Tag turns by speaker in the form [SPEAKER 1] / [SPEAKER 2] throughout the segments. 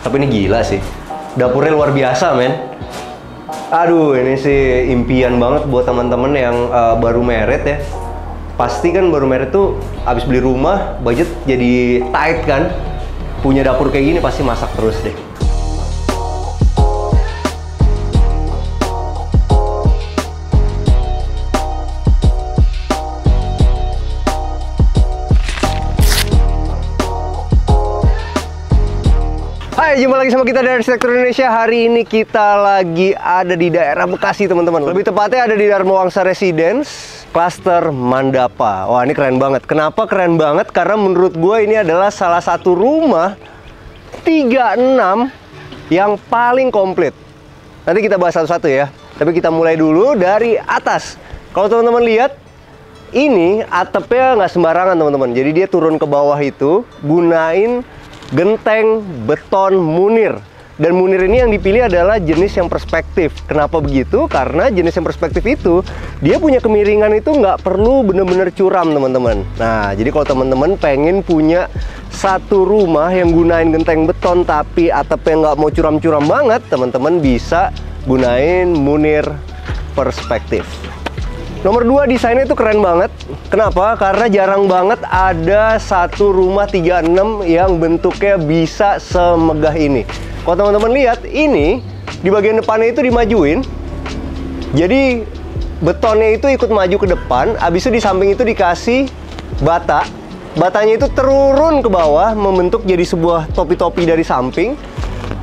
[SPEAKER 1] Tapi ini gila sih. Dapurnya luar biasa, men. Aduh, ini sih impian banget buat teman-teman yang baru married ya. Pasti kan baru married tuh abis beli rumah, budget jadi tight kan. Punya dapur kayak gini pasti masak terus deh. Hai, jumpa lagi sama kita dari Arsitektur Indonesia. Hari ini kita lagi ada di daerah Bekasi, teman-teman. Lebih tepatnya ada di Dharma Wangsa Residence, Klaster Mandapa. Wah, ini keren banget. Kenapa keren banget? Karena menurut gue ini adalah salah satu rumah 36 yang paling komplit. Nanti kita bahas satu-satu ya. Tapi kita mulai dulu dari atas. Kalau teman-teman lihat, ini atapnya nggak sembarangan, teman-teman. Jadi dia turun ke bawah itu, gunain genteng beton Munir. Dan Munir ini yang dipilih adalah jenis yang perspektif. Kenapa begitu? Karena jenis yang perspektif itu dia punya kemiringan itu nggak perlu bener-bener curam, teman-teman. Nah, jadi kalau teman-teman pengen punya satu rumah yang gunain genteng beton tapi atapnya nggak mau curam-curam banget, teman-teman bisa gunain Munir perspektif. Nomor 2, desainnya itu keren banget. Kenapa? Karena jarang banget ada satu rumah 36 yang bentuknya bisa semegah ini. Kalau teman-teman lihat, ini di bagian depannya itu dimajuin. Jadi betonnya itu ikut maju ke depan. Habis itu di samping itu dikasih bata. Batanya itu turun ke bawah, membentuk jadi sebuah topi-topi dari samping.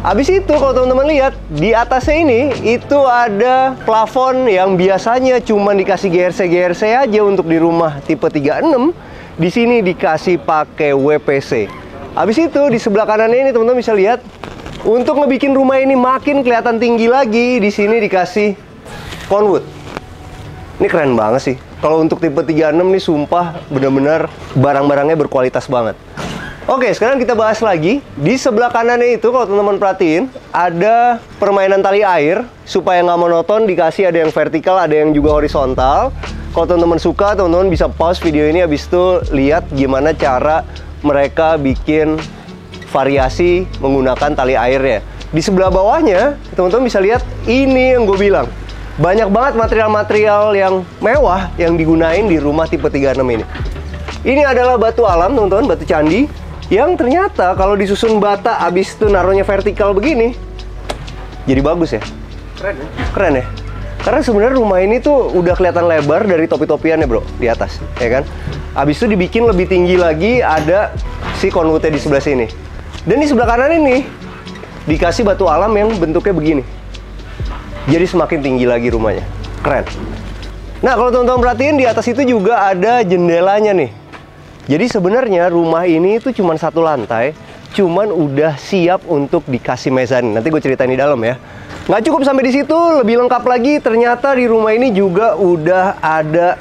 [SPEAKER 1] Habis itu kalau teman-teman lihat, di atasnya ini itu ada plafon yang biasanya cuma dikasih GRC-GRC aja untuk di rumah tipe 36. Di sini dikasih pakai WPC. Habis itu di sebelah kanannya ini teman-teman bisa lihat, untuk ngebikin rumah ini makin kelihatan tinggi lagi, di sini dikasih conwood. Ini keren banget sih. Kalau untuk tipe 36 nih sumpah bener-bener barang-barangnya berkualitas banget. Oke, sekarang kita bahas lagi. Di sebelah kanannya itu, kalau teman-teman perhatiin, ada permainan tali air. Supaya nggak monoton, dikasih ada yang vertikal, ada yang juga horizontal. Kalau teman-teman suka, teman-teman bisa pause video ini, habis itu lihat gimana cara mereka bikin variasi menggunakan tali airnya. Di sebelah bawahnya, teman-teman bisa lihat, ini yang gue bilang. Banyak banget material-material yang mewah yang digunain di rumah tipe 36 ini. Ini adalah batu alam, teman-teman, batu candi. Yang ternyata kalau disusun bata abis itu naruhnya vertikal begini, jadi bagus ya. Keren ya? Keren ya? Karena sebenarnya rumah ini tuh udah kelihatan lebar dari topi-topiannya, bro, di atas, ya kan? Abis itu dibikin lebih tinggi lagi, ada si conwoodnya di sebelah sini. Dan di sebelah kanan ini dikasih batu alam yang bentuknya begini. Jadi semakin tinggi lagi rumahnya. Keren. Nah, kalau teman-teman perhatiin, di atas itu juga ada jendelanya nih. Jadi sebenarnya rumah ini itu cuma satu lantai, cuman udah siap untuk dikasih mezanin. Nanti gue ceritain di dalam ya. Nggak cukup sampai di situ, lebih lengkap lagi. Ternyata di rumah ini juga udah ada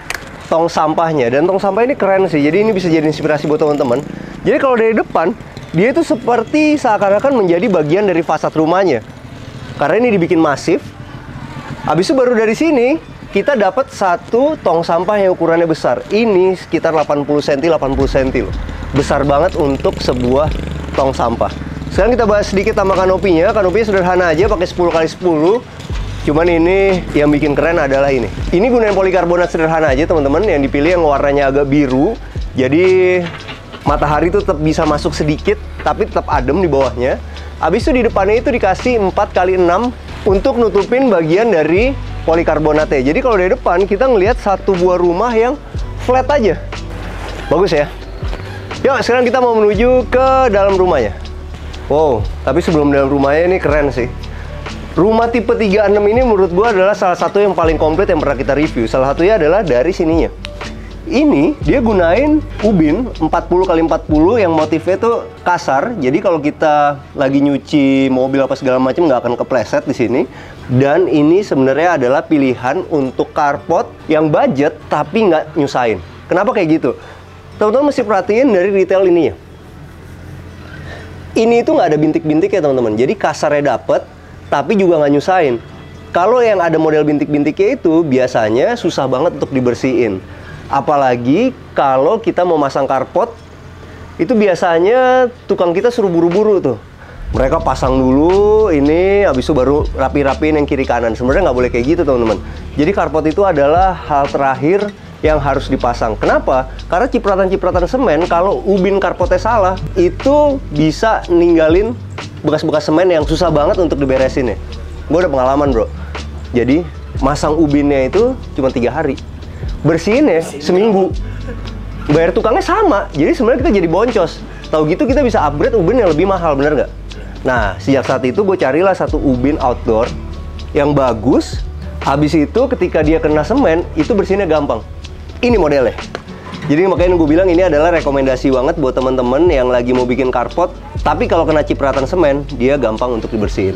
[SPEAKER 1] tong sampahnya. Dan tong sampah ini keren sih. Jadi ini bisa jadi inspirasi buat teman-teman. Jadi kalau dari depan, dia itu seperti seakan-akan menjadi bagian dari fasad rumahnya. Karena ini dibikin masif. Habis itu baru dari sini kita dapat satu tong sampah yang ukurannya besar. Ini sekitar 80 cm, 80 cm loh. Besar banget untuk sebuah tong sampah. Sekarang kita bahas sedikit sama kanopinya. Kanopinya sederhana aja, pakai 10x10. Cuman ini yang bikin keren adalah ini. Ini gunain polikarbonat sederhana aja, teman-teman. Yang dipilih yang warnanya agak biru. Jadi matahari itu tetap bisa masuk sedikit, tapi tetap adem di bawahnya. Habis itu di depannya itu dikasih 4x6 untuk nutupin bagian dari polikarbonatnya. Jadi kalau dari depan kita ngelihat satu buah rumah yang flat aja. Bagus ya. Yuk, sekarang kita mau menuju ke dalam rumahnya. Wow, tapi sebelum dalam rumahnya ini keren sih. Rumah tipe 36 ini menurut gua adalah salah satu yang paling komplit yang pernah kita review. Salah satunya adalah dari sininya. Ini dia gunain ubin 40x40 yang motifnya tuh kasar. Jadi kalau kita lagi nyuci mobil apa segala macam nggak akan kepleset di sini. Dan ini sebenarnya adalah pilihan untuk carport yang budget tapi nggak nyusahin. Kenapa kayak gitu? Teman-teman mesti perhatiin dari detail ininya. Ini itu nggak ada bintik-bintik ya teman-teman. Jadi kasarnya dapet tapi juga nggak nyusahin. Kalau yang ada model bintik-bintiknya itu biasanya susah banget untuk dibersihin. Apalagi kalau kita mau masang carport, itu biasanya tukang kita suruh buru-buru tuh. Mereka pasang dulu ini, habis itu baru rapi-rapiin yang kiri kanan. Sebenarnya nggak boleh kayak gitu teman-teman. Jadi carport itu adalah hal terakhir yang harus dipasang. Kenapa? Karena cipratan-cipratan semen, kalau ubin carportnya salah, itu bisa ninggalin bekas-bekas semen yang susah banget untuk diberesin ya. Gue udah pengalaman bro. Jadi masang ubinnya itu cuma 3 hari. Bersihinnya seminggu. Bayar tukangnya sama. Jadi sebenarnya kita jadi boncos. Tahu gitu kita bisa upgrade ubin yang lebih mahal, bener nggak? Nah, sejak saat itu gue carilah satu ubin outdoor yang bagus. Habis itu ketika dia kena semen, itu bersihnya gampang. Ini modelnya. Jadi makanya gue bilang ini adalah rekomendasi banget buat teman-teman yang lagi mau bikin carport. Tapi kalau kena cipratan semen, dia gampang untuk dibersihin.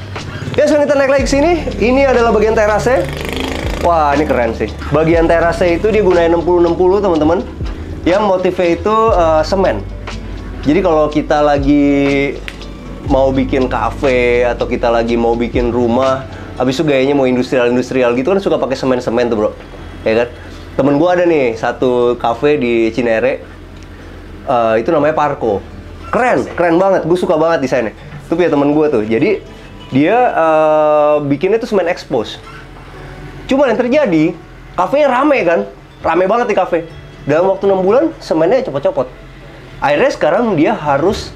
[SPEAKER 1] Ya, sekarang kita naik lagi ke sini. Ini adalah bagian terasnya. Wah, ini keren sih. Bagian terasnya itu dia gunain 60-60 teman-teman. Yang motifnya itu semen. Jadi kalau kita lagi mau bikin kafe atau kita lagi mau bikin rumah, habis itu gayanya mau industrial gitu kan suka pakai semen-semen tuh bro, ya kan? Temen gua ada nih satu kafe di Cinere, itu namanya Parco. Keren banget, gue suka banget desainnya. Itu punya temen gua tuh. Jadi dia bikinnya tuh semen expose. Cuma yang terjadi, kafenya rame banget di kafe. Dalam waktu 6 bulan semennya copot-copot. Akhirnya sekarang dia harus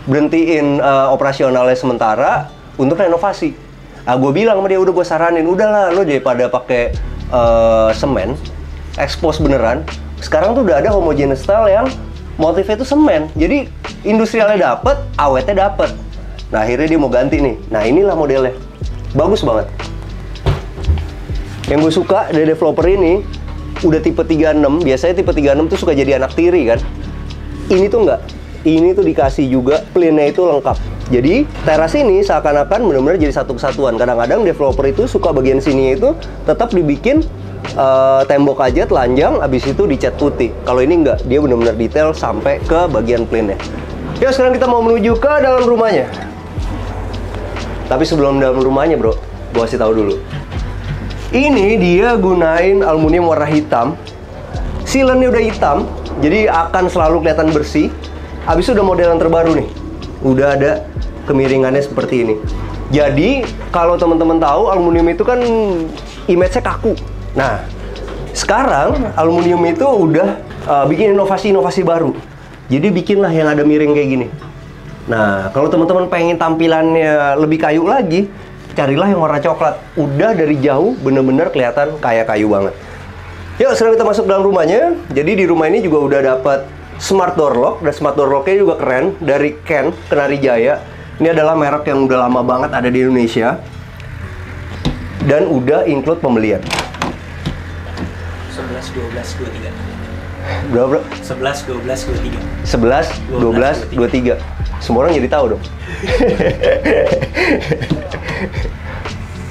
[SPEAKER 1] berhentiin operasionalnya sementara untuk renovasi. Nah, gue bilang sama dia, udah gue saranin, udahlah lo daripada pakai semen expose beneran, sekarang tuh udah ada homogeneous style yang motifnya itu semen. Jadi industrialnya dapet, awetnya dapet. Nah, akhirnya dia mau ganti nih. Nah, inilah modelnya. Bagus banget. Yang gue suka dari developer ini udah tipe 36. Biasanya tipe 36 tuh suka jadi anak tiri kan. Ini tuh enggak. Ini tuh dikasih juga plane-nya itu lengkap. Jadi teras ini seakan-akan benar-benar jadi satu kesatuan. Kadang-kadang developer itu suka bagian sini itu tetap dibikin tembok aja telanjang, habis itu dicat putih. Kalau ini enggak, dia benar-benar detail sampai ke bagian plane-nya. Ya, sekarang kita mau menuju ke dalam rumahnya. Tapi sebelum dalam rumahnya bro, gua kasih tahu dulu. Ini dia gunain aluminium warna hitam. Sealant-nya udah hitam, jadi akan selalu kelihatan bersih. Habis itu udah model yang terbaru nih. Udah ada kemiringannya seperti ini. Jadi, kalau teman-teman tahu, aluminium itu kan image-nya kaku. Nah, sekarang aluminium itu udah bikin inovasi-inovasi baru. Jadi bikinlah yang ada miring kayak gini. Nah, kalau teman-teman pengen tampilannya lebih kayu lagi, carilah yang warna coklat. Udah dari jauh bener-bener kelihatan kayak kayu banget. Yuk, sekarang kita masuk dalam rumahnya. Jadi di rumah ini juga udah dapat smart door lock, dan smart door lock-nya juga keren dari Ken, Kenari Jaya. Ini adalah merek yang udah lama banget ada di Indonesia dan udah include pembelian.
[SPEAKER 2] 11, 12, 23.
[SPEAKER 1] Berapa bro?
[SPEAKER 2] 11, 12, 23.
[SPEAKER 1] 11, 12, 23. Semua orang jadi tahu dong.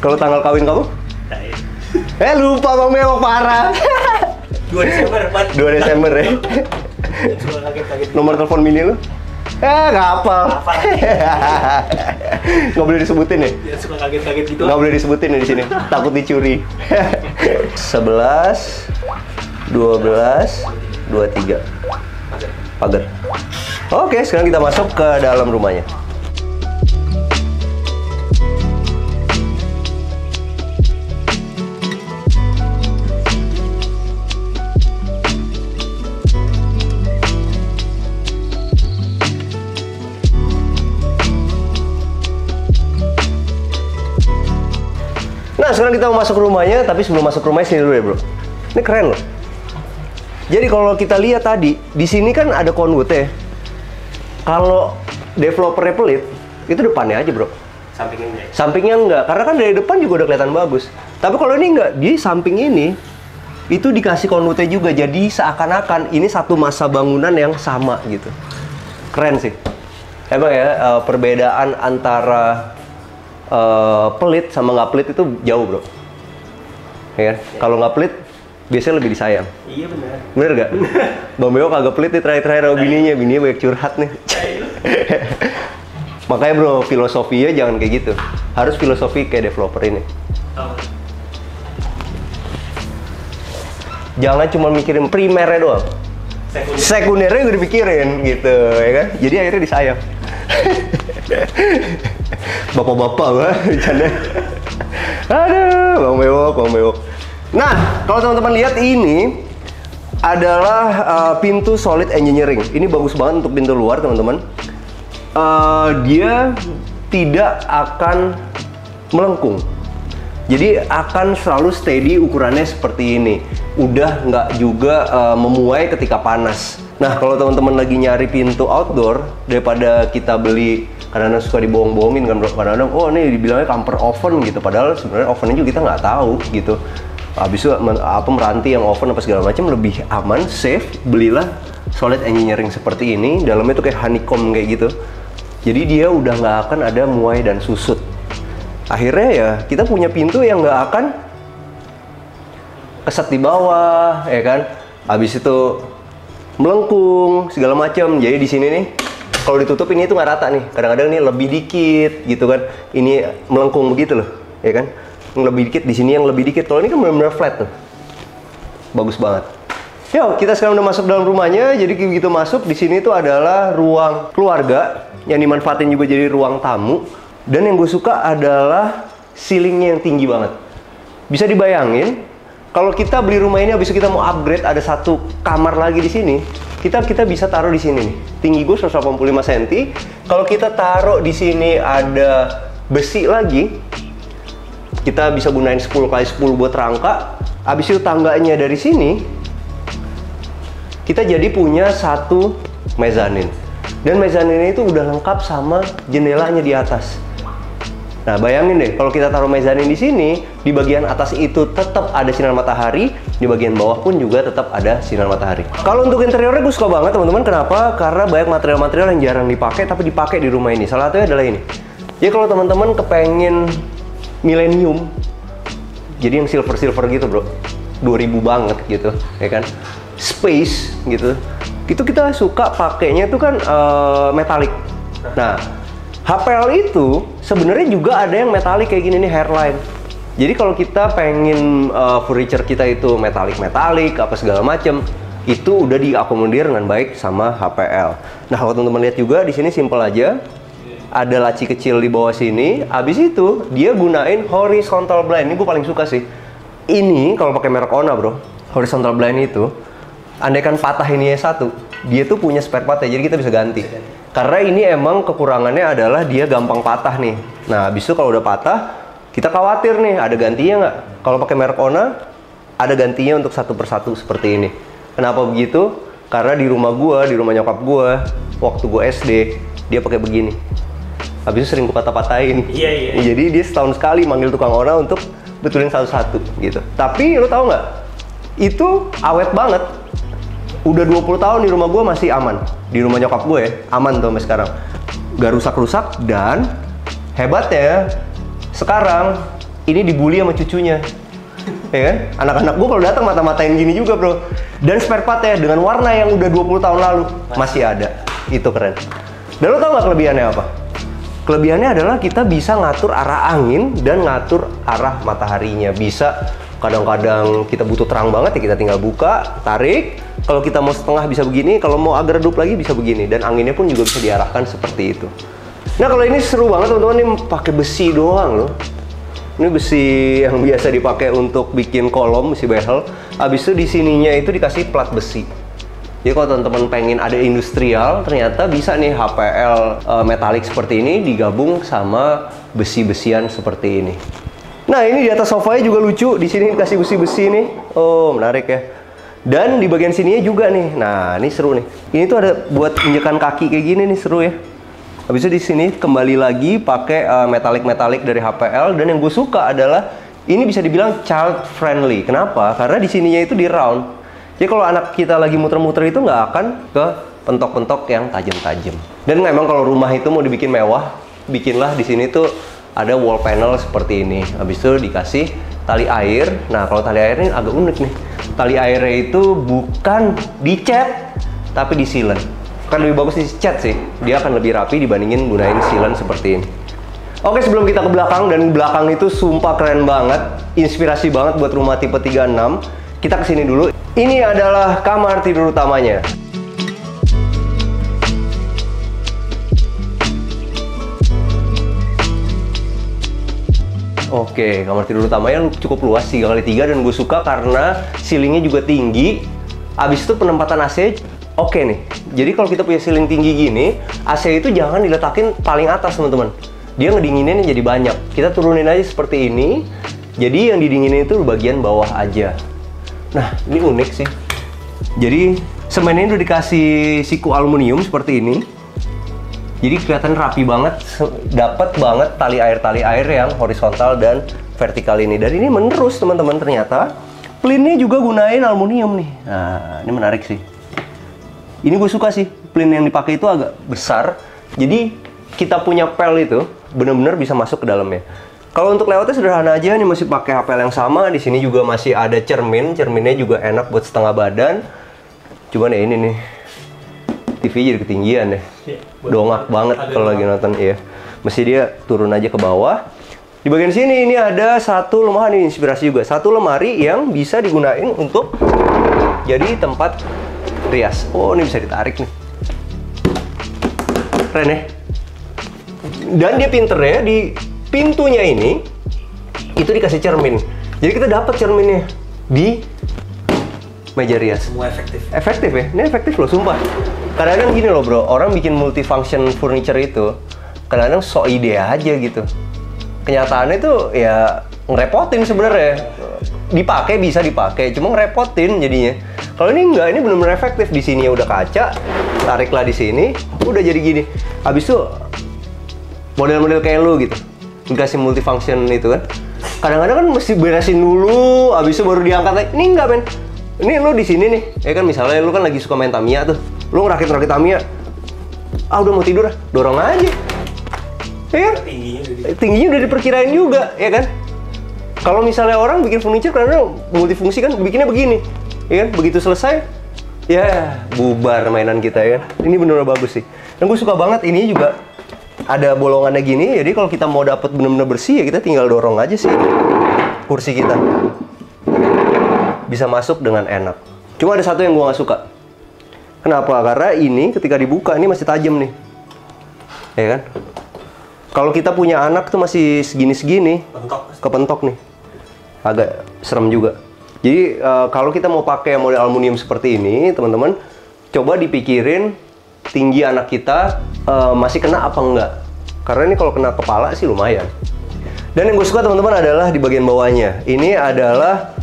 [SPEAKER 1] Kalau tanggal kawin kamu? Lupa Bang Mewok, parah.
[SPEAKER 2] 2 Desember, Pan.
[SPEAKER 1] 2 Desember ya.
[SPEAKER 2] Suka kaget-kaget.
[SPEAKER 1] Nomor telepon mini lu? Nggak hafal. Nggak boleh disebutin ya?
[SPEAKER 2] Ya, suka kaget-kaget gitu.
[SPEAKER 1] Nggak boleh disebutin ya di sini. Takut dicuri. 11, 12, 23. Pagar. Oke, sekarang kita masuk ke dalam rumahnya. Nah, sekarang kita mau masuk rumahnya, tapi sebelum masuk rumahnya sini dulu ya, bro. Ini keren loh. Jadi kalau kita lihat tadi, di sini kan ada conduitnya. Kalau developernya pelit, itu depannya aja, bro.
[SPEAKER 2] Sampingnya enggak.
[SPEAKER 1] Sampingnya enggak, karena kan dari depan juga udah kelihatan bagus. Tapi kalau ini enggak, di samping ini itu dikasih conduitnya juga. Jadi seakan-akan ini satu masa bangunan yang sama gitu. Keren sih. Emang ya, perbedaan antara pelit sama nggak pelit itu jauh bro, ya kan? Kalau nggak pelit biasanya lebih disayang.
[SPEAKER 2] Iya benar.
[SPEAKER 1] Bener gak? Bang Beo kagak pelit nih terakhir-terakhir sama bininya banyak curhat nih. Makanya bro, filosofinya jangan kayak gitu. Harus filosofi kayak developer ini. Jangan cuma mikirin primernya doang. Sekundernya juga dipikirin gitu, ya kan? Jadi akhirnya disayang. Bapak-bapak banget bercanda. Aduh, Bang Bewok. Nah, kalau teman-teman lihat ini adalah pintu solid engineering. Ini bagus banget untuk pintu luar, teman-teman. Dia tidak akan melengkung. Jadi akan selalu steady ukurannya seperti ini. Udah nggak juga memuai ketika panas. Nah, kalau teman-teman lagi nyari pintu outdoor, daripada kita beli, kadang-kadang suka dibohong-bohongin kan, kadang-kadang, oh ini dibilangnya camper oven gitu. Padahal sebenarnya ovennya juga kita nggak tahu gitu. Habis itu meranti yang oven apa segala macam, lebih aman, safe. Belilah solid engineering seperti ini. Dalamnya tuh kayak honeycomb kayak gitu. Jadi dia udah nggak akan ada muai dan susut. Akhirnya ya kita punya pintu yang nggak akan keset di bawah, ya kan? Habis itu melengkung segala macam. Jadi di sini nih, kalau ditutup ini tuh nggak rata nih. Kadang-kadang ini lebih dikit gitu kan. Ini melengkung begitu loh, ya kan? Yang lebih dikit di sini, yang lebih dikit. Kalau ini kan benar-benar flat tuh, bagus banget. Yuk, kita sekarang udah masuk dalam rumahnya. Jadi begitu masuk, di sini tuh adalah ruang keluarga yang dimanfaatin juga jadi ruang tamu. Dan yang gue suka adalah ceilingnya yang tinggi banget. Bisa dibayangin, kalau kita beli rumah ini habis itu kita mau upgrade, ada satu kamar lagi di sini, kita bisa taruh di sini nih. Tinggi gue 185 cm. Kalau kita taruh di sini ada besi lagi, kita bisa gunain 10x10 buat rangka. Habis itu tangganya dari sini, kita jadi punya satu mezanin. Dan mezanin itu udah lengkap sama jendelanya di atas. Nah, bayangin deh, kalau kita taruh mezanin di sini, di bagian atas itu tetap ada sinar matahari, di bagian bawah pun juga tetap ada sinar matahari. Kalau untuk interiornya gue suka banget, teman-teman. Kenapa? Karena banyak material-material yang jarang dipakai, tapi dipakai di rumah ini. Salah satunya adalah ini. Jadi kalau teman-teman kepengen millennium, jadi yang silver-silver gitu, bro, 2000 banget gitu, ya kan? Space gitu. Itu kita suka pakainya itu kan metalik. Nah, HPL itu sebenarnya juga ada yang metalik kayak gini nih, hairline. Jadi kalau kita pengen furniture kita itu metalik apa segala macem, itu udah diakomodir dengan baik sama HPL. Nah, kalau teman-teman lihat juga di sini simple aja. Ada laci kecil di bawah sini. Habis itu dia gunain horizontal blind. Ini gue paling suka sih. Ini kalau pakai merek Ona, bro. Horizontal blind itu, andaikan patah ini satu, dia tuh punya spare part ya, jadi kita bisa ganti. Karena ini emang kekurangannya adalah dia gampang patah nih. Nah, habis itu kalau udah patah, kita khawatir nih, ada gantinya nggak? Kalau pakai merek Ona, ada gantinya untuk satu persatu seperti ini. Kenapa begitu? Karena di rumah gua, di rumah nyokap gua, waktu gua SD, dia pakai begini. Habis itu sering gua patah-patahin.
[SPEAKER 2] Iya.
[SPEAKER 1] Jadi dia setahun sekali manggil tukang Ona untuk betulin satu-satu gitu. Tapi lo tau nggak? Itu awet banget. Udah 20 tahun di rumah gue masih aman. Di rumah nyokap gue ya, aman tuh sampai sekarang. Gak rusak-rusak, dan hebatnya sekarang ini dibully sama cucunya. Ya kan? Anak-anak gue kalau datang mata-matain gini juga, bro. Dan spare partnya dengan warna yang udah 20 tahun lalu masih ada. Itu keren. Dan lo tau gak kelebihannya apa? Kelebihannya adalah kita bisa ngatur arah angin dan ngatur arah mataharinya. Bisa kadang-kadang kita butuh terang banget ya, kita tinggal buka, tarik. Kalau kita mau setengah bisa begini, kalau mau agak redup lagi bisa begini. Dan anginnya pun juga bisa diarahkan seperti itu. Nah, kalau ini seru banget, teman-teman. Ini pakai besi doang loh. Ini besi yang biasa dipakai untuk bikin kolom, besi behel. Habis itu di sininya itu dikasih plat besi. Jadi kalau teman-teman pengen ada industrial, ternyata bisa nih HPL metalik seperti ini digabung sama besi-besian seperti ini. Nah, ini di atas sofanya juga lucu. Di sini dikasih besi-besi nih. Oh, menarik ya. Dan di bagian sininya juga nih. Nah, ini seru nih. Ini tuh ada buat injekan kaki kayak gini nih, seru ya. Habis itu di sini kembali lagi pakai metalik-metalik dari HPL. Dan yang gue suka adalah ini bisa dibilang child friendly. Kenapa? Karena di sininya itu di round. Jadi kalau anak kita lagi muter-muter itu nggak akan ke pentok-pentok yang tajam-tajam. Dan memang kalau rumah itu mau dibikin mewah, bikinlah di sini tuh ada wall panel seperti ini. Habis itu dikasih tali air. Nah, kalau tali air ini agak unik nih. Tali airnya itu bukan dicat, tapi disilen. Kan lebih bagus dicat sih. Dia akan lebih rapi dibandingin gunain silen seperti ini. Oke, sebelum kita ke belakang, dan belakang itu sumpah keren banget. Inspirasi banget buat rumah tipe 36. Kita kesini dulu. Ini adalah kamar tidur utamanya. Oke, kamar tidur utamanya cukup luas 3x3 dan gue suka karena ceilingnya juga tinggi. Abis itu penempatan AC oke nih. Jadi kalau kita punya ceiling tinggi gini, AC itu jangan diletakin paling atas teman-teman. Dia ngedinginnya jadi banyak. Kita turunin aja seperti ini. Jadi yang didinginin itu bagian bawah aja. Nah, ini unik sih. Jadi semennya udah dikasih siku aluminium seperti ini. Jadi kelihatan rapi banget, dapat banget tali air yang horizontal dan vertikal ini. Dan ini menerus teman-teman, ternyata plinnya juga gunain aluminium nih. Nah, ini menarik sih. Ini gue suka sih, plin yang dipakai itu agak besar. Jadi kita punya pel itu benar-benar bisa masuk ke dalamnya. Kalau untuk layoutnya sederhana aja, nih masih pakai HPL yang sama. Di sini juga masih ada cerminnya juga enak buat setengah badan. Cuman ya ini nih, TV jadi ketinggian deh. Dongak banget kalau lagi nonton, iya. Mesti dia turun aja ke bawah. Di bagian sini ini ada satu lemari, ini inspirasi juga. Satu lemari yang bisa digunain untuk jadi tempat rias. Oh, ini bisa ditarik nih. Keren ya? Dan dia pinter ya, di pintunya ini itu dikasih cermin. Jadi kita dapat cerminnya di meja rias.
[SPEAKER 2] Semua efektif.
[SPEAKER 1] Efektif ya? Ini efektif loh, sumpah. Kadang-kadang gini loh bro, orang bikin multifunction furniture itu kadang-kadang so ide aja gitu. Kenyataannya tuh ya ngerepotin sebenarnya. Dipakai bisa dipakai, cuma ngerepotin jadinya. Kalau ini enggak, ini benar-benar efektif. Di sini udah kaca, tariklah di sini, udah jadi gini. Habis itu model-model kayak lu gitu, dikasih multifunction itu kan. Kadang-kadang kan mesti beresin dulu, habis itu baru diangkat lagi. Ini enggak men. Ini lu di sini nih, ya kan misalnya lu kan lagi suka main Tamiya tuh. Lu ngerakit Tamiya, udah mau tidur, dorong aja. Ya kan? Tingginya udah diperkirain juga, ya kan? Kalau misalnya orang bikin furniture karena multifungsi kan bikinnya begini, ya kan? Begitu selesai, ya bubar mainan kita ya kan? Ini bener-bener bagus sih. Dan gue suka banget ini juga ada bolongannya gini, jadi kalau kita mau dapet bener-bener bersih ya kita tinggal dorong aja sih kursi kita. Bisa masuk dengan enak. Cuma ada satu yang gue nggak suka. Kenapa? Karena ini ketika dibuka ini masih tajam nih, ya kan? Kalau kita punya anak tuh masih segini-segini, kepentok nih, agak serem juga. Jadi kalau kita mau pakai model aluminium seperti ini, teman-teman, coba dipikirin tinggi anak kita masih kena apa enggak? Karena ini kalau kena kepala sih lumayan. Dan yang gue suka teman-teman adalah di bagian bawahnya. Ini adalah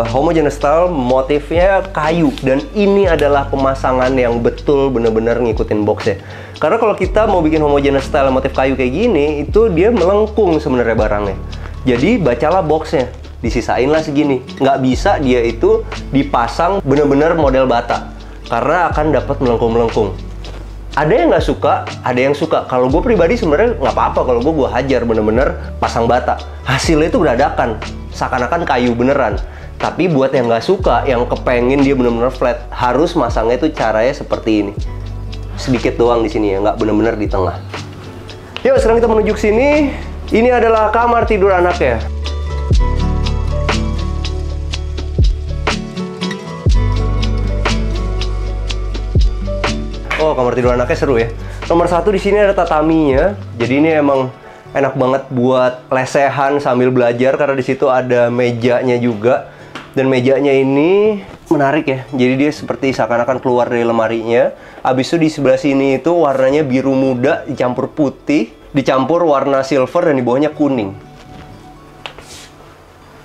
[SPEAKER 1] homogeneous style, motifnya kayu, dan ini adalah pemasangan yang betul bener-bener ngikutin boxnya. Karena kalau kita mau bikin homogeneous style motif kayu kayak gini, itu dia melengkung sebenarnya barangnya. Jadi bacalah boxnya, disisain lah segini. Nggak bisa dia itu dipasang bener-bener model bata, karena akan dapat melengkung-melengkung. Ada yang nggak suka, ada yang suka. Kalau gue pribadi sebenarnya nggak apa-apa kalau gue hajar bener-bener pasang bata. Hasilnya itu beradakan, seakan-akan kayu beneran. Tapi buat yang nggak suka, yang kepengen dia bener-bener flat, harus masangnya itu caranya seperti ini. Sedikit doang di sini ya, nggak bener-bener di tengah. Yuk, sekarang kita menuju ke sini. Ini adalah kamar tidur anaknya. Oh, kamar tidur anaknya seru ya. Nomor satu di sini ada tataminya. Jadi ini emang enak banget buat lesehan sambil belajar karena di situ ada mejanya juga. Dan mejanya ini menarik ya. Jadi dia seperti seakan-akan keluar dari lemarinya. Habis itu di sebelah sini itu warnanya biru muda dicampur putih, dicampur warna silver, dan di bawahnya kuning.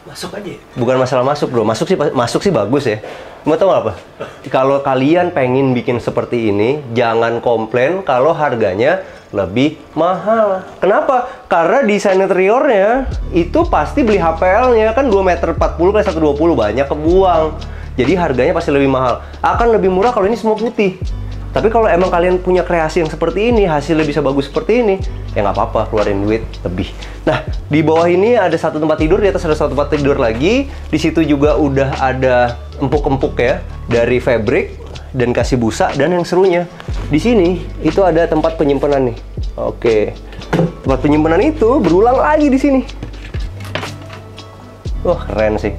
[SPEAKER 2] Masuk aja.
[SPEAKER 1] Bukan masalah masuk bro, masuk sih bagus ya. Mau tahu apa? Kalau kalian pengen bikin seperti ini, jangan komplain kalau harganya lebih mahal. Kenapa? Karena desain interiornya itu pasti beli HPL-nya kan 2,40 meter kali 120, banyak kebuang. Jadi harganya pasti lebih mahal. Akan lebih murah kalau ini semua putih. Tapi kalau emang kalian punya kreasi yang seperti ini, hasilnya bisa bagus seperti ini, ya nggak apa-apa, keluarin duit lebih. Nah, di bawah ini ada satu tempat tidur, di atas ada satu tempat tidur lagi. Di situ juga udah ada empuk-empuk ya, dari fabric dan kasih busa. Dan yang serunya, di sini itu ada tempat penyimpanan nih. Oke, tempat penyimpanan itu berulang lagi di sini. Wah, keren sih.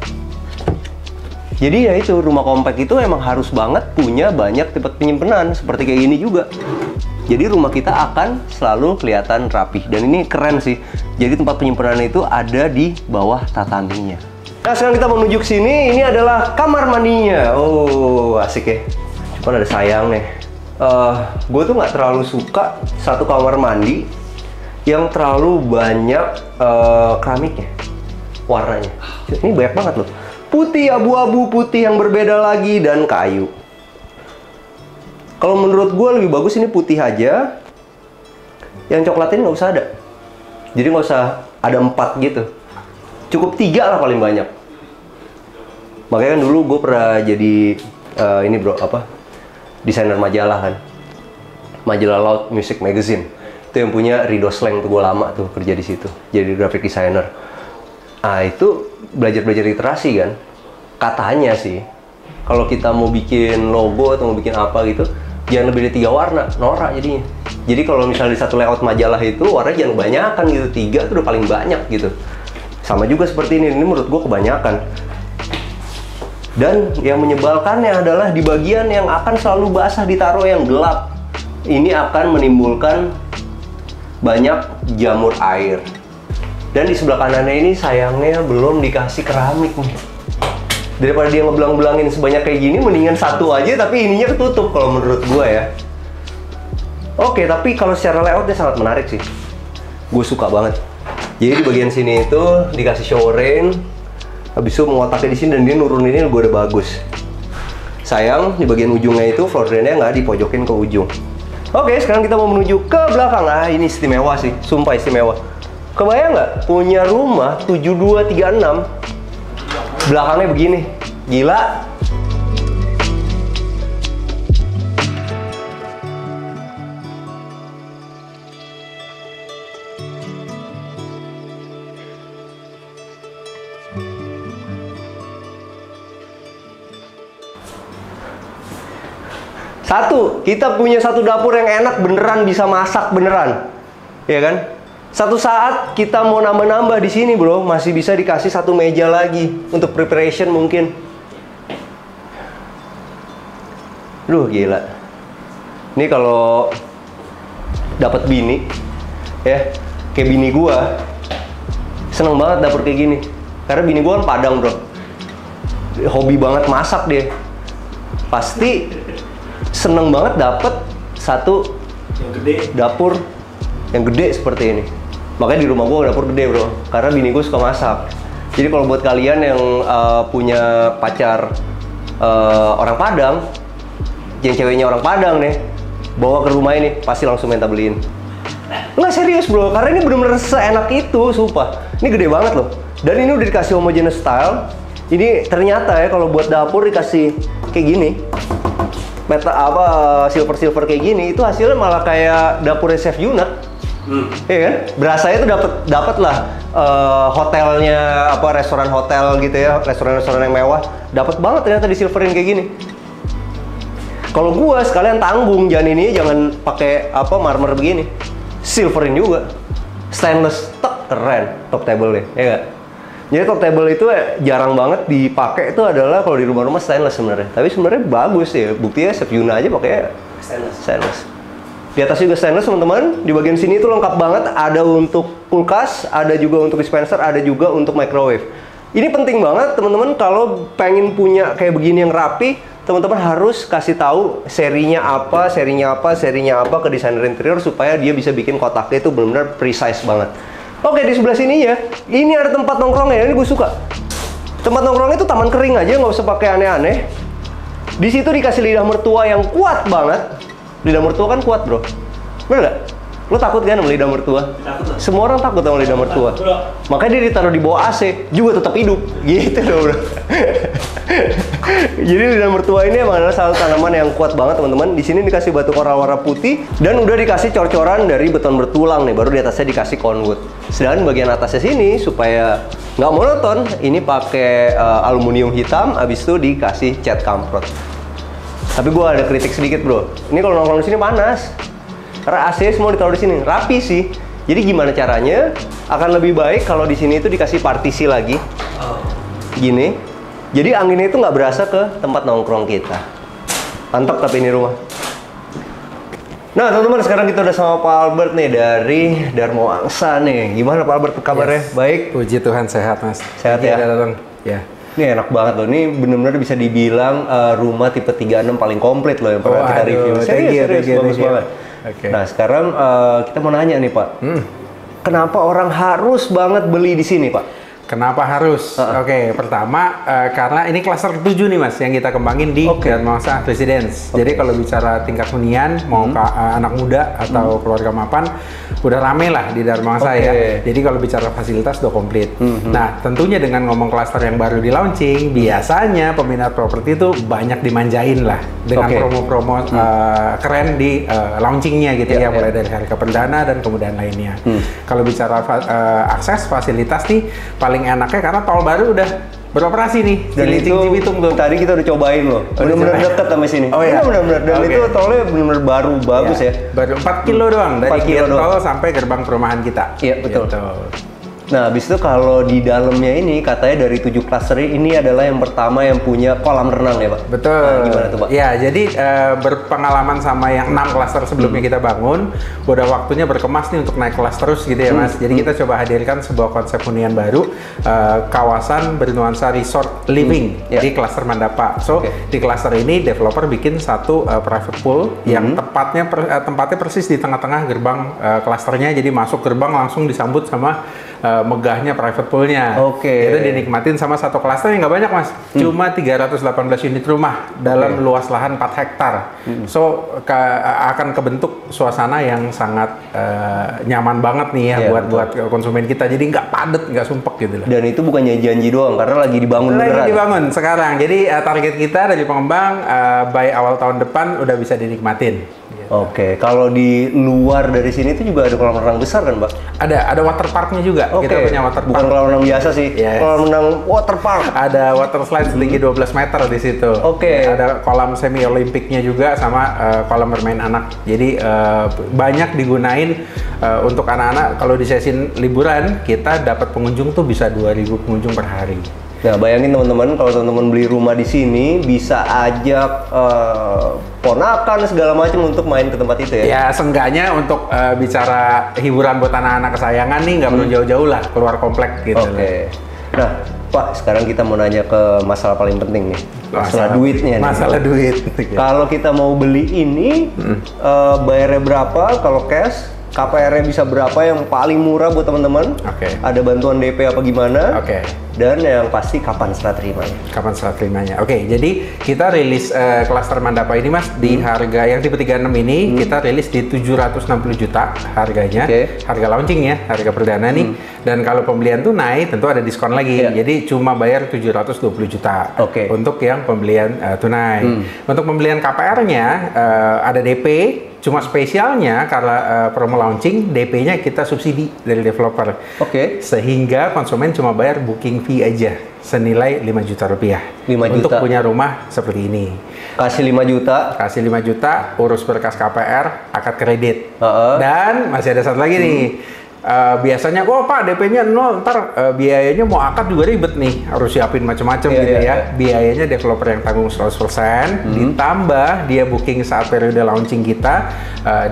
[SPEAKER 1] Jadi ya itu, rumah kompak itu emang harus banget punya banyak tempat penyimpanan seperti kayak gini juga. Jadi rumah kita akan selalu kelihatan rapih. Dan ini keren sih. Jadi tempat penyimpanan itu ada di bawah tataminya. Nah, sekarang kita menuju ke sini. Ini adalah kamar mandinya. Oh, asik ya. Cuman ada sayang nih. Gue tuh nggak terlalu suka satu kamar mandi yang terlalu banyak keramiknya, warnanya. Ini banyak banget loh. Putih, abu-abu, putih yang berbeda lagi, dan kayu. Kalau menurut gue lebih bagus ini putih aja. Yang coklatnya nggak usah ada. Jadi nggak usah ada 4 gitu. Cukup 3 lah paling banyak. Makanya kan dulu gue pernah jadi ini bro, desainer majalah kan. Majalah Loud Music Magazine. Itu yang punya Rido Slang tuh, gue lama tuh kerja di situ. Jadi graphic designer. Ah itu belajar literasi kan. Katanya sih, kalau kita mau bikin logo atau mau bikin apa gitu, jangan lebih dari 3 warna, norak jadinya. Jadi kalau misalnya di satu layout majalah itu warnanya jangan kebanyakan gitu, 3 itu udah paling banyak gitu. Sama juga seperti ini menurut gue kebanyakan. Dan yang menyebalkannya adalah di bagian yang akan selalu basah ditaruh yang gelap. Ini akan menimbulkan banyak jamur air. Dan di sebelah kanannya ini sayangnya belum dikasih keramik nih. Daripada dia ngebelang-belangin sebanyak kayak gini, mendingan satu aja tapi ininya ketutup kalau menurut gue ya. Oke, tapi kalau secara layoutnya sangat menarik sih. Gue suka banget. Jadi di bagian sini itu dikasih shower rain, habis itu mengotaknya di sini dan dia nuruninnya gue udah bagus. Sayang di bagian ujungnya itu floor drainnya nggak dipojokin ke ujung. Oke, sekarang kita mau menuju ke belakang. Ah, ini istimewa sih, sumpah istimewa. Kebayang nggak punya rumah 7236 belakangnya begini, gila. Satu, kita punya satu dapur yang enak beneran, bisa masak beneran, ya kan? Satu saat kita mau nambah-nambah di sini, bro, masih bisa dikasih satu meja lagi untuk preparation mungkin. Duh, gila. Ini kalau dapat bini, ya, kayak bini gua, seneng banget dapur kayak gini. Karena bini gua kan Padang, bro. Hobi banget masak dia. Pasti seneng banget dapet satu
[SPEAKER 2] yang gede,
[SPEAKER 1] dapur yang gede seperti ini. Makanya di rumah gue dapur gede, bro, karena bini gue suka masak. Jadi kalau buat kalian yang punya pacar orang Padang, yang ceweknya orang Padang nih, bawa ke rumah ini pasti langsung minta beliin. Nggak, serius bro, karena ini bener-bener seenak itu, sumpah. Ini gede banget loh. Dan ini udah dikasih homogeneous style. Ini ternyata ya kalau buat dapur dikasih kayak gini, silver kayak gini, itu hasilnya malah kayak dapurnya Chef Yuna. Iya kan? Berasanya tuh dapat lah hotelnya, restoran hotel gitu ya, restoran-restoran yang mewah. Dapat banget ternyata di silverin kayak gini. Kalau gua sekalian tanggung, jangan pakai marmer begini. Silverin juga. Stainless, keren top table-nya, ya nggak? Jadi top table itu jarang banget dipakai, itu adalah kalau di rumah-rumah stainless sebenarnya. Tapi sebenarnya bagus ya. Buktinya Chef Yuna aja pakai stainless. Di atas juga stainless, teman-teman. Di bagian sini itu lengkap banget. Ada untuk kulkas, ada juga untuk dispenser, ada juga untuk microwave. Ini penting banget, teman-teman. Kalau pengen punya kayak begini yang rapi, teman-teman harus kasih tahu serinya apa ke desainer interior supaya dia bisa bikin kotaknya itu benar-benar precise banget. Oke, di sebelah sini ya, ini ada tempat nongkrongnya. Ini gue suka. Tempat nongkrongnya itu taman kering aja, nggak usah pakai aneh-aneh. Di situ dikasih lidah mertua yang kuat banget. Lidah mertua kan kuat, bro. Bener nggak? Lo takut kan sama lidah mertua?
[SPEAKER 2] Takut.
[SPEAKER 1] Semua orang takut sama lidah mertua.
[SPEAKER 2] Bro.
[SPEAKER 1] Makanya dia ditaruh di bawah AC, juga tetap hidup. Gitu loh, bro. Jadi lidah mertua ini emang adalah salah satu tanaman yang kuat banget, teman-teman. Di sini dikasih batu koral warna putih dan udah dikasih cor-coran dari beton bertulang nih. Baru di atasnya dikasih conwood. Sedangkan bagian atasnya sini supaya nggak monoton, ini pakai aluminium hitam, abis itu dikasih cat kamprot. Tapi gue ada kritik sedikit, bro. Ini kalau nongkrong di sini panas. Karena AC semua ditaruh di sini. Rapi sih. Jadi gimana caranya? Akan lebih baik kalau di sini itu dikasih partisi lagi. Gini. Jadi anginnya itu nggak berasa ke tempat nongkrong kita. Mantap tapi ini rumah. Nah teman-teman, sekarang kita udah sama Pak Albert nih dari Dharma Wangsa nih. Gimana Pak Albert kabarnya?
[SPEAKER 3] Yes.
[SPEAKER 1] Baik?
[SPEAKER 3] Puji Tuhan, sehat Mas.
[SPEAKER 1] Sehat ya?
[SPEAKER 3] Udah datang. Ya.
[SPEAKER 1] Ini enak banget loh, ini bener-bener bisa dibilang rumah tipe 36 paling komplit loh yang pernah kita review. Serius, bagus banget.
[SPEAKER 3] Okay.
[SPEAKER 1] Nah sekarang kita mau nanya nih Pak, kenapa orang harus banget beli di sini Pak?
[SPEAKER 3] Kenapa harus? Oke, pertama karena ini klaster ke-7 nih Mas yang kita kembangin di Dharma Wangsa Residence. Jadi kalau bicara tingkat hunian mau ke anak muda atau keluarga mapan udah rame lah di Dharma Wangsa ya. Jadi kalau bicara fasilitas udah komplit. Nah, tentunya dengan ngomong klaster yang baru di launching, biasanya peminat properti itu banyak dimanjain lah dengan promo-promo keren di launchingnya gitu ya, mulai dari harga perdana dan kemudian lainnya. Kalau bicara akses fasilitas nih paling enaknya karena tol baru udah beroperasi nih.
[SPEAKER 1] Dan itu
[SPEAKER 3] Cibitung tuh.
[SPEAKER 1] Tadi kita udah cobain loh. Bener-bener deket sama sini.
[SPEAKER 3] Oh iya.
[SPEAKER 1] Bener-bener. Dan itu tolnya bener-bener baru, bagus ya.
[SPEAKER 3] Baru 4 kilo doang dari tol sampai gerbang perumahan kita.
[SPEAKER 1] Iya betul.
[SPEAKER 3] Gitu.
[SPEAKER 1] Nah, habis itu kalau di dalamnya ini katanya dari 7 klaster ini adalah yang pertama yang punya kolam renang ya Pak?
[SPEAKER 3] Betul.
[SPEAKER 1] Nah, gimana tuh Pak?
[SPEAKER 3] Ya, jadi berpengalaman sama yang 6 klaster sebelumnya kita bangun, udah waktunya berkemas nih untuk naik kelas terus gitu ya Mas. Jadi kita coba hadirkan sebuah konsep hunian baru, kawasan bernuansa resort living di klaster Mandapa. So, di klaster ini developer bikin satu private pool yang tempatnya persis di tengah-tengah gerbang klasternya, jadi masuk gerbang langsung disambut sama megahnya private poolnya. Itu dinikmatin sama satu klaster yang nggak banyak Mas, cuma 318 unit rumah dalam luas lahan 4 hektar. So akan kebentuk suasana yang sangat nyaman banget nih ya buat konsumen kita. Jadi nggak padat, nggak sumpek gitu lah.
[SPEAKER 1] Dan itu bukannya janji doang, karena lagi dibangun beneran.
[SPEAKER 3] Lagi dibangun sekarang. Jadi target kita dari pengembang by awal tahun depan udah bisa dinikmatin.
[SPEAKER 1] Oke, kalau di luar dari sini itu juga ada kolam renang besar kan, Pak?
[SPEAKER 3] Ada water parknya juga. Kita punya water park.
[SPEAKER 1] Bukan kolam renang biasa sih, kolam renang water park.
[SPEAKER 3] Ada water slide setinggi 12 meter di situ. Ada kolam semi olimpiknya juga sama kolam bermain anak. Jadi banyak digunain untuk anak-anak. Kalau di sesi liburan kita dapat pengunjung tuh bisa 2.000 pengunjung per hari.
[SPEAKER 1] Nah, bayangin teman-teman, kalau teman-teman beli rumah di sini bisa ajak ponakan segala macam untuk main ke tempat itu ya?
[SPEAKER 3] Ya, seenggaknya untuk bicara hiburan buat anak-anak kesayangan nih nggak perlu jauh-jauh lah, keluar komplek gitu.
[SPEAKER 1] Nah, Pak, sekarang kita mau nanya ke masalah paling penting nih, masalah duitnya nih.
[SPEAKER 3] Masalah duit.
[SPEAKER 1] Kalau kita mau beli ini, bayarnya berapa kalau cash? KPR-nya bisa berapa yang paling murah buat teman-teman? Ada bantuan DP apa gimana? Dan yang pasti kapan serah terimanya?
[SPEAKER 3] Kapan serah terimanya? Jadi kita rilis klaster Mandapa ini Mas di harga yang tipe 36 ini kita rilis di 760 juta harganya. Harga launching ya, harga perdana nih. Dan kalau pembelian tunai tentu ada diskon lagi. Jadi cuma bayar 720 juta untuk yang pembelian tunai. Untuk pembelian KPR-nya ada DP. Cuma spesialnya karena promo launching, DP-nya kita subsidi dari developer. Sehingga konsumen cuma bayar booking fee aja senilai 5 juta rupiah.
[SPEAKER 1] 5 juta.
[SPEAKER 3] Untuk punya rumah seperti ini.
[SPEAKER 1] Kasih 5 juta.
[SPEAKER 3] Kasih 5 juta, urus berkas KPR, akad kredit. Dan masih ada satu lagi nih. Biasanya, Pak DP-nya 0, ntar biayanya mau akad juga ribet nih, harus siapin macam-macam gitu ya. Biayanya developer yang tanggung 100%, ditambah dia booking saat periode launching kita,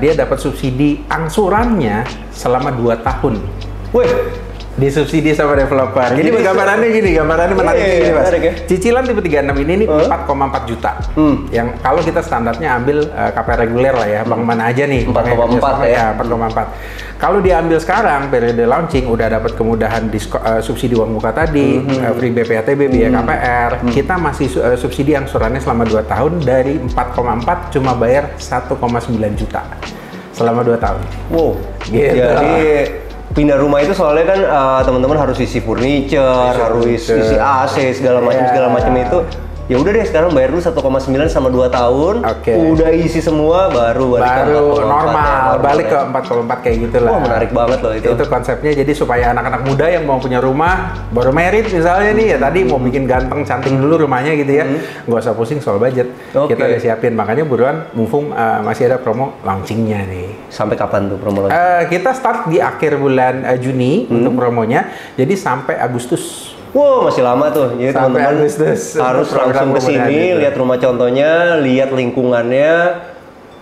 [SPEAKER 3] dia dapat subsidi angsurannya selama 2 tahun. Disubsidi sama developer. Jadi gambarannya gini, gambarannya menarik gini Mas. Cicilan tipe 36 ini 4,4 juta. Yang kalau kita standarnya ambil KPR reguler lah ya, bank mana aja nih.
[SPEAKER 1] 4,4 ya.
[SPEAKER 3] 4,4. Kalau diambil sekarang periode launching udah dapat kemudahan subsidi uang muka tadi, free BPATB, biaya KPR. Kita masih subsidi angsurannya selama 2 tahun dari 4,4 cuma bayar 1,9 juta selama 2 tahun.
[SPEAKER 1] Gitu. Jadi pindah rumah itu soalnya kan teman-teman harus isi furniture, harus isi AC segala macam itu. Ya udah deh, sekarang bayar dulu 1,9 sama 2 tahun. Udah isi semua baru balik ke
[SPEAKER 3] normal, balik ke 4,4 kayak gitu lah.
[SPEAKER 1] Menarik banget loh itu.
[SPEAKER 3] Itu konsepnya, jadi supaya anak-anak muda yang mau punya rumah baru merit misalnya nih ya, tadi mau bikin ganteng cantik dulu rumahnya gitu ya, nggak usah pusing soal budget. Kita udah siapin, makanya buruan mumpung masih ada promo launchingnya nih.
[SPEAKER 1] Sampai kapan tuh promo launching?
[SPEAKER 3] Kita start di akhir bulan Juni untuk promonya, jadi sampai Agustus.
[SPEAKER 1] Masih lama tuh. Jadi teman-teman harus langsung ke sini, lihat rumah contohnya, lihat lingkungannya.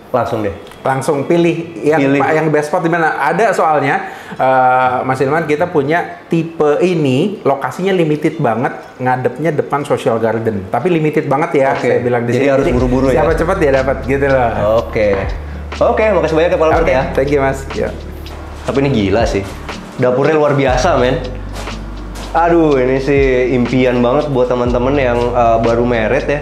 [SPEAKER 1] Langsung deh.
[SPEAKER 3] Langsung pilih yang best spot di mana. Ada soalnya Mas Ilman, kita punya tipe ini lokasinya limited banget, ngadepnya depan social garden. Tapi limited banget ya,
[SPEAKER 1] Oke.
[SPEAKER 3] saya bilang di
[SPEAKER 1] Jadi
[SPEAKER 3] sini.
[SPEAKER 1] harus buru-buru ya?
[SPEAKER 3] Siapa cepat dia dapat gitu loh.
[SPEAKER 1] Oke. Oke, makasih banyak ya Pak Albert
[SPEAKER 3] Oke,
[SPEAKER 1] ya.
[SPEAKER 3] thank you Mas. Ya.
[SPEAKER 1] Tapi ini gila sih. Dapurnya luar biasa, men. Aduh, ini sih impian banget buat teman-teman yang baru married ya.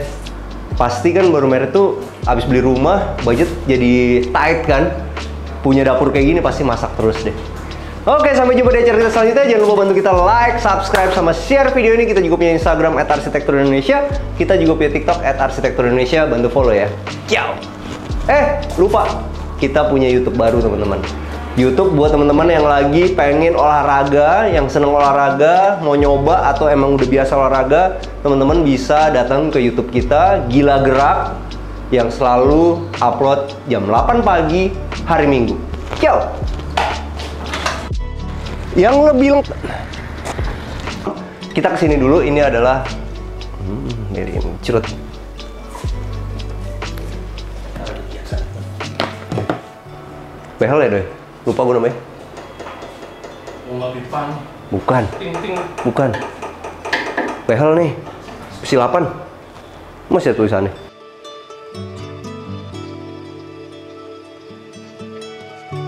[SPEAKER 1] Pasti kan baru married tuh abis beli rumah, budget jadi tight kan. Punya dapur kayak gini pasti masak terus deh. Oke, sampai jumpa di acara kita selanjutnya. Jangan lupa bantu kita like, subscribe, sama share video ini. Kita juga punya Instagram @arsitekturindonesia. Kita juga punya TikTok @arsitekturindonesia. Bantu follow ya. Ciao. Lupa. Kita punya YouTube baru, teman-teman. YouTube buat teman-teman yang lagi pengen olahraga, yang seneng olahraga, mau nyoba atau emang udah biasa olahraga, teman-teman bisa datang ke YouTube kita, Gila Gerak, yang selalu upload jam 8 pagi hari Minggu. Ciao. Yang lebih lengkap, kita kesini dulu. Ini adalah ini curut. Behel ya, Doi? Lupa gue namanya.
[SPEAKER 2] Bunga Bipang.
[SPEAKER 1] Bukan.
[SPEAKER 2] Ting.
[SPEAKER 1] Bukan. Behel nih. Silapan. Masih ada tulisannya.